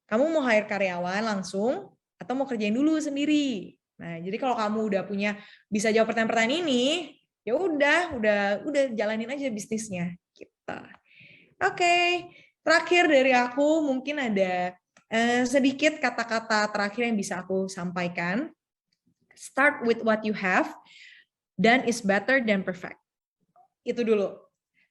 kamu mau hire karyawan langsung atau mau kerjain dulu sendiri? Nah, jadi kalau kamu udah bisa jawab pertanyaan-pertanyaan ini, ya udah jalanin aja bisnisnya gitu. Oke, terakhir dari aku mungkin ada sedikit kata-kata terakhir yang bisa aku sampaikan. Start with what you have, done is better than perfect. Itu dulu.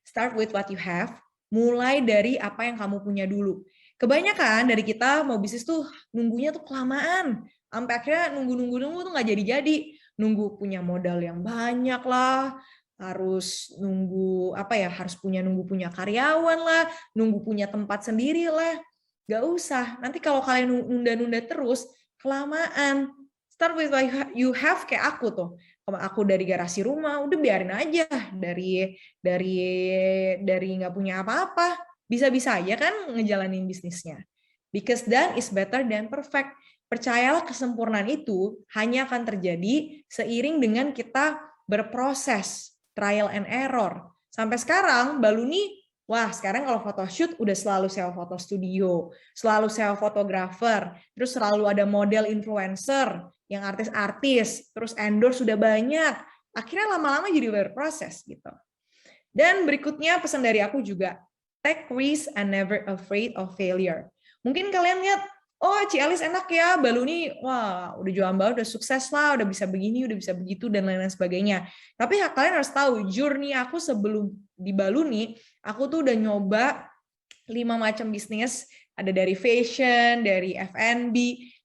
Start with what you have, mulai dari apa yang kamu punya dulu. Kebanyakan dari kita mau bisnis tuh nunggunya tuh kelamaan. Sampai akhirnya nunggu tuh nggak jadi-jadi. Nunggu punya modal yang banyak lah, harus nunggu punya karyawan lah, nunggu punya tempat sendiri lah. Gak usah. Nanti kalau kalian nunda-nunda terus, kelamaan. Start with what you have kayak aku tuh. Kalau aku dari garasi rumah, udah biarin aja. Dari nggak punya apa-apa, bisa-bisa aja kan ngejalanin bisnisnya. Because done is better than perfect. Percayalah kesempurnaan itu hanya akan terjadi seiring dengan kita berproses, trial and error. Sampai sekarang, Baluni, wah sekarang kalau photoshoot udah selalu sewa foto studio, selalu sewa fotografer, terus selalu ada model influencer, yang artis-artis, terus endorse sudah banyak. Akhirnya lama-lama jadi berproses gitu. Dan berikutnya pesan dari aku juga, take risk and never afraid of failure. Mungkin kalian lihat, oh Ci Alis enak ya, Baluni, wah udah jualan baru, udah sukses lah, udah bisa begini, udah bisa begitu, dan lain-lain sebagainya. Tapi kalian harus tahu, journey aku sebelum di Baluni, aku tuh udah nyoba 5 macam bisnis, ada dari fashion, dari F&B,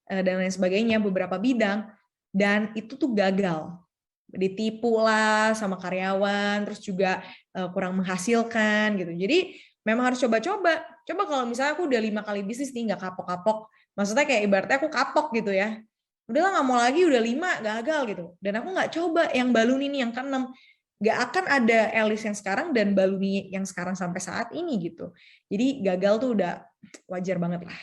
dan lain sebagainya, beberapa bidang, dan itu tuh gagal. Ditipu lah sama karyawan, terus juga kurang menghasilkan gitu. Jadi memang harus coba-coba. Coba kalau misalnya aku udah 5 kali bisnis nih nggak kapok-kapok, maksudnya kayak ibaratnya aku kapok gitu ya. Udahlah nggak mau lagi, udah 5 gagal gitu. Dan aku nggak coba yang Baluni ini yang ke-6. Nggak akan ada Elis yang sekarang dan Baluni yang sekarang sampai saat ini gitu. Jadi gagal tuh udah wajar banget lah.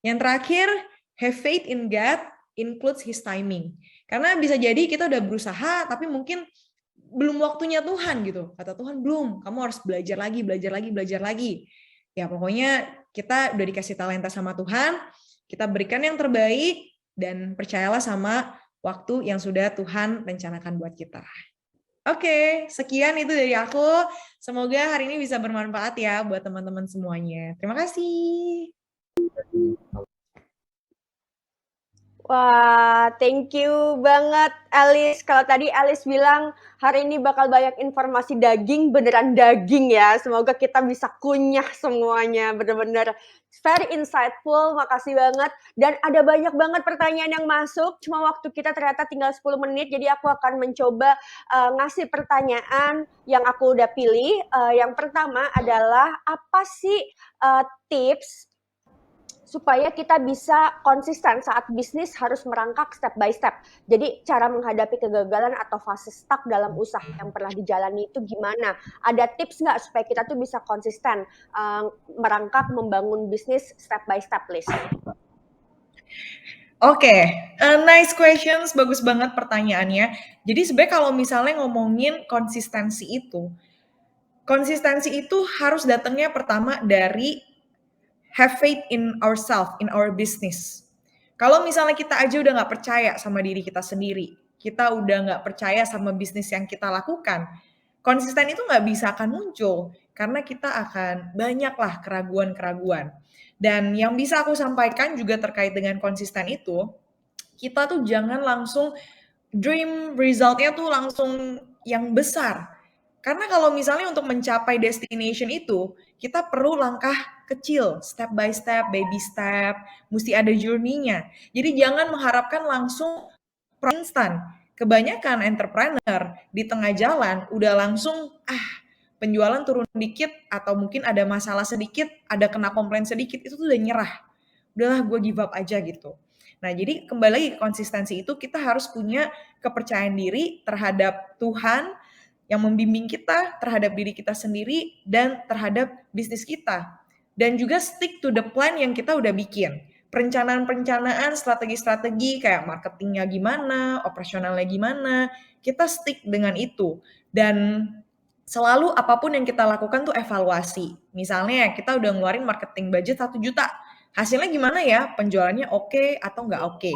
Yang terakhir, have faith in God includes His timing. Karena bisa jadi kita udah berusaha, tapi mungkin belum waktunya Tuhan gitu. Kata Tuhan, belum. Kamu harus belajar lagi. Ya pokoknya kita udah dikasih talenta sama Tuhan, kita berikan yang terbaik, dan percayalah sama waktu yang sudah Tuhan rencanakan buat kita. Oke, sekian itu dari aku. Semoga hari ini bisa bermanfaat ya buat teman-teman semuanya. Terima kasih. Wah, thank you banget Alice. Kalau tadi Alice bilang hari ini bakal banyak informasi daging, beneran daging ya. Semoga kita bisa kunyah semuanya. Bener-bener very insightful, makasih banget. Dan ada banyak banget pertanyaan yang masuk, cuma waktu kita ternyata tinggal 10 menit, jadi aku akan mencoba ngasih pertanyaan yang aku udah pilih. Yang pertama adalah, apa sih tips supaya kita bisa konsisten saat bisnis harus merangkak step by step. Jadi cara menghadapi kegagalan atau fase stuck dalam usaha yang pernah dijalani itu gimana? Ada tips nggak supaya kita tuh bisa konsisten merangkak membangun bisnis step by step, Liz? Oke, nice questions, bagus banget pertanyaannya. Jadi sebenarnya kalau misalnya ngomongin konsistensi itu harus datangnya pertama dari have faith in ourselves, in our business. Kalau misalnya kita aja udah nggak percaya sama diri kita sendiri, kita udah nggak percaya sama bisnis yang kita lakukan, konsisten itu nggak bisa akan muncul karena kita akan banyaklah keraguan-keraguan. Dan yang bisa aku sampaikan juga terkait dengan konsisten itu, kita tuh jangan langsung dream result-nya tuh langsung yang besar. Karena kalau misalnya untuk mencapai destination itu, kita perlu langkah kecil, step by step, baby step, mesti ada journey-nya. Jadi jangan mengharapkan langsung instan. Kebanyakan entrepreneur di tengah jalan udah langsung penjualan turun dikit atau mungkin ada masalah sedikit, ada kena komplain sedikit, itu tuh udah nyerah. Udahlah gue give up aja gitu. Nah, jadi kembali lagi ke konsistensi itu kita harus punya kepercayaan diri terhadap Tuhan yang membimbing kita, terhadap diri kita sendiri, dan terhadap bisnis kita. Dan juga stick to the plan yang kita udah bikin. Perencanaan-perencanaan, strategi-strategi kayak marketingnya gimana, operasionalnya gimana, kita stick dengan itu. Dan selalu apapun yang kita lakukan tuh evaluasi. Misalnya kita udah ngeluarin marketing budget 1 juta, hasilnya gimana ya? Penjualannya oke atau nggak oke?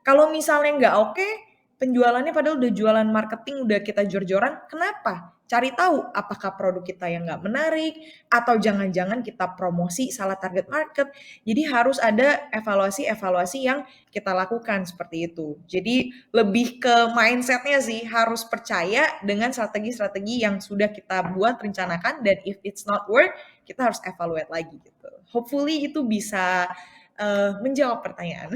Kalau misalnya nggak oke, penjualannya padahal udah jualan marketing, udah kita jor-joran, kenapa? Cari tahu apakah produk kita yang nggak menarik, atau jangan-jangan kita promosi salah target market. Jadi harus ada evaluasi-evaluasi yang kita lakukan seperti itu. Jadi lebih ke mindsetnya sih, harus percaya dengan strategi-strategi yang sudah kita buat, rencanakan, dan if it's not work, kita harus evaluate lagi gitu. Hopefully itu bisa menjawab pertanyaan.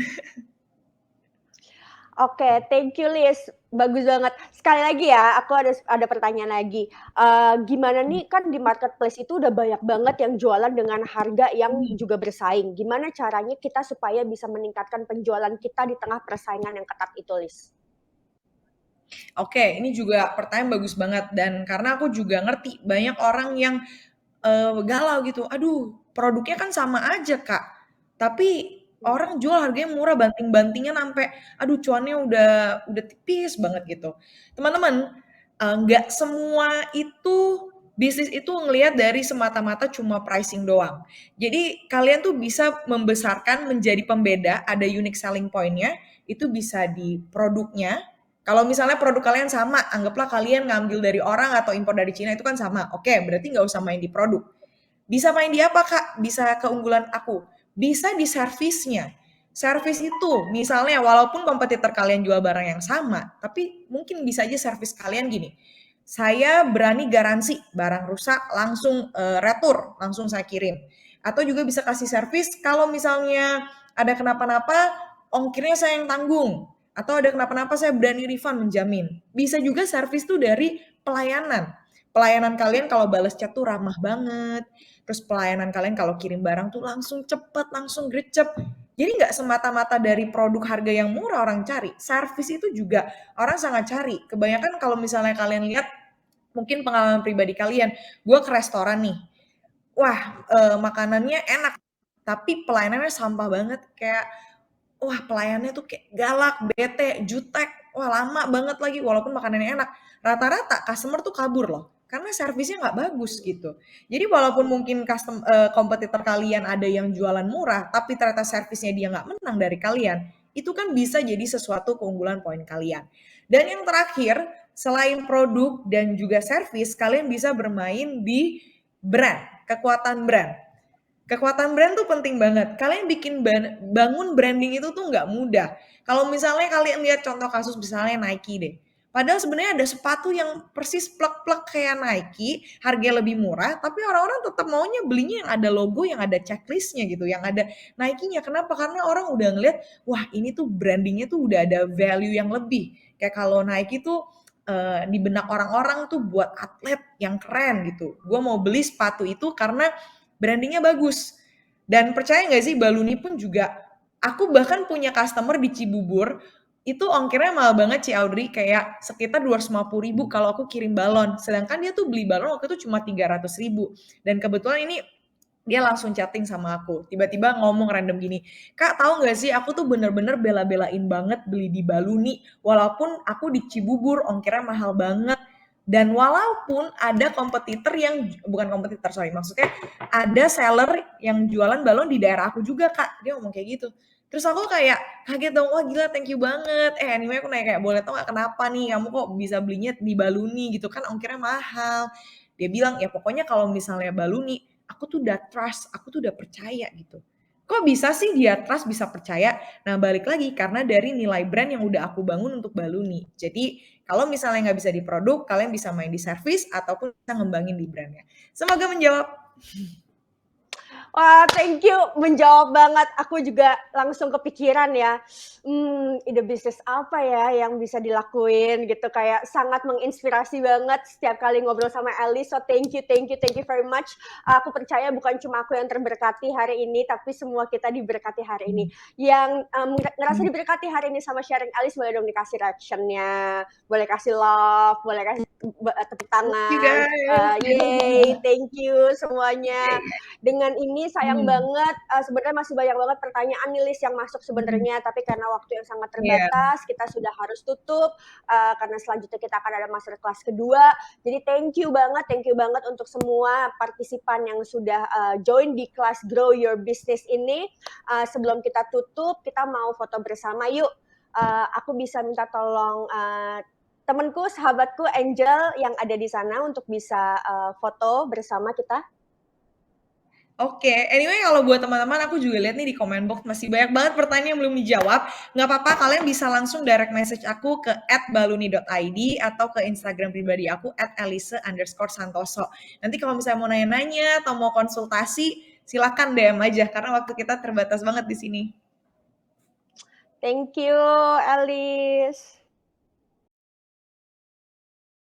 Oke, thank you Liz, bagus banget. Sekali lagi ya, aku ada pertanyaan lagi. Gimana nih, kan di marketplace itu udah banyak banget yang jualan dengan harga yang juga bersaing. Gimana caranya kita supaya bisa meningkatkan penjualan kita di tengah persaingan yang ketat itu, Liz? Oke, ini juga pertanyaan bagus banget dan karena aku juga ngerti banyak orang yang galau gitu. Aduh, produknya kan sama aja, Kak. Tapi orang jual harganya murah, banting-bantingan sampai aduh cuannya udah tipis banget gitu. Teman-teman, nggak semua itu bisnis itu ngelihat dari semata-mata cuma pricing doang. Jadi kalian tuh bisa membesarkan menjadi pembeda, ada unique selling point-nya, itu bisa di produknya. Kalau misalnya produk kalian sama, anggaplah kalian ngambil dari orang atau impor dari Cina itu kan sama. Oke, berarti nggak usah main di produk. Bisa main di apa, Kak? Bisa keunggulan aku. Bisa di servisnya. Servis itu, misalnya walaupun kompetitor kalian jual barang yang sama, tapi mungkin bisa aja servis kalian gini. Saya berani garansi barang rusak langsung retur, langsung saya kirim. Atau juga bisa kasih servis kalau misalnya ada kenapa-napa, ongkirnya saya yang tanggung. Atau ada kenapa-napa saya berani refund menjamin. Bisa juga servis tuh dari pelayanan. Pelayanan kalian kalau balas chat tuh ramah banget. Terus pelayanan kalian kalau kirim barang tuh langsung cepet, langsung gercep. Jadi nggak semata-mata dari produk harga yang murah orang cari. Servis itu juga orang sangat cari. Kebanyakan kalau misalnya kalian lihat, mungkin pengalaman pribadi kalian, gue ke restoran nih, wah makanannya enak, tapi pelayanannya sampah banget. Kayak wah pelayannya tuh kayak galak, bete, jutek, wah lama banget lagi walaupun makanannya enak. Rata-rata customer tuh kabur loh, karena servisnya nggak bagus gitu. Jadi walaupun mungkin kompetitor kalian ada yang jualan murah, tapi ternyata servisnya dia nggak menang dari kalian, itu kan bisa jadi sesuatu keunggulan poin kalian. Dan yang terakhir, selain produk dan juga servis, kalian bisa bermain di brand, kekuatan brand. Kekuatan brand tuh penting banget. Kalian bikin bangun branding itu tuh nggak mudah. Kalau misalnya kalian lihat contoh kasus misalnya Nike deh. Padahal sebenarnya ada sepatu yang persis plek-plek kayak Nike, harga lebih murah, tapi orang-orang tetap maunya belinya yang ada logo, yang ada checklistnya gitu, yang ada Nike-nya. Kenapa? Karena orang udah ngeliat, wah ini tuh brandingnya tuh udah ada value yang lebih. Kayak kalau Nike tuh di benak orang-orang tuh buat atlet yang keren gitu. Gue mau beli sepatu itu karena brandingnya bagus. Dan percaya nggak sih, Baluni pun juga, aku bahkan punya customer di Cibubur, itu ongkirnya mahal banget, Ci Audrey, kayak sekitar 250.000 kalau aku kirim balon. Sedangkan dia tuh beli balon waktu itu cuma 300.000. Dan kebetulan ini dia langsung chatting sama aku. Tiba-tiba ngomong random gini, Kak tahu nggak sih aku tuh bener-bener bela-belain banget beli di Baluni. Walaupun aku di Cibubur ongkirnya mahal banget. Dan walaupun ada kompetitor yang, bukan kompetitor sorry, maksudnya ada seller yang jualan balon di daerah aku juga, Kak. Dia ngomong kayak gitu. Terus aku kayak kaget dong, wah gila thank you banget. Anyway aku nanya kayak, boleh tau gak kenapa nih kamu kok bisa belinya di Baluni gitu kan ongkirnya mahal. Dia bilang, ya pokoknya kalau misalnya Baluni, aku tuh udah trust, aku tuh udah percaya gitu. Kok bisa sih dia trust, bisa percaya? Nah balik lagi, karena dari nilai brand yang udah aku bangun untuk Baluni. Jadi kalau misalnya nggak bisa di produk, kalian bisa main di service ataupun bisa ngembangin di brandnya. Semoga menjawab. Wah, thank you, menjawab banget. Aku juga langsung kepikiran ya, ide bisnis apa ya yang bisa dilakuin gitu, kayak sangat menginspirasi banget setiap kali ngobrol sama Ellie. So thank you, thank you, thank you very much. Aku percaya bukan cuma aku yang terberkati hari ini, tapi semua kita diberkati hari ini. Yang ngerasa diberkati hari ini sama sharing Ellie, boleh dong dikasih reaction-nya, boleh kasih love, boleh kasih tepuk You tangan. guys. Yay, thank you semuanya. Dengan ini sayang banget, sebenarnya masih banyak banget pertanyaan nih Lis yang masuk sebenarnya, tapi karena waktu yang sangat Iya. terbatas, kita sudah harus tutup, karena selanjutnya kita akan ada masterclass kedua. Jadi thank you banget untuk semua partisipan yang sudah join di kelas Grow Your Business ini. Sebelum kita tutup, kita mau foto bersama yuk. aku bisa minta tolong temanku, sahabatku Angel yang ada di sana untuk bisa foto bersama kita. Oke, anyway kalau buat teman-teman aku juga lihat nih di comment box masih banyak banget pertanyaan yang belum dijawab. Nggak apa-apa, kalian bisa langsung direct message aku ke @baluni.id atau ke Instagram pribadi aku @elise_santoso. Nanti kalau misalnya mau nanya-nanya atau mau konsultasi, silakan DM aja karena waktu kita terbatas banget di sini. Thank you, Alice.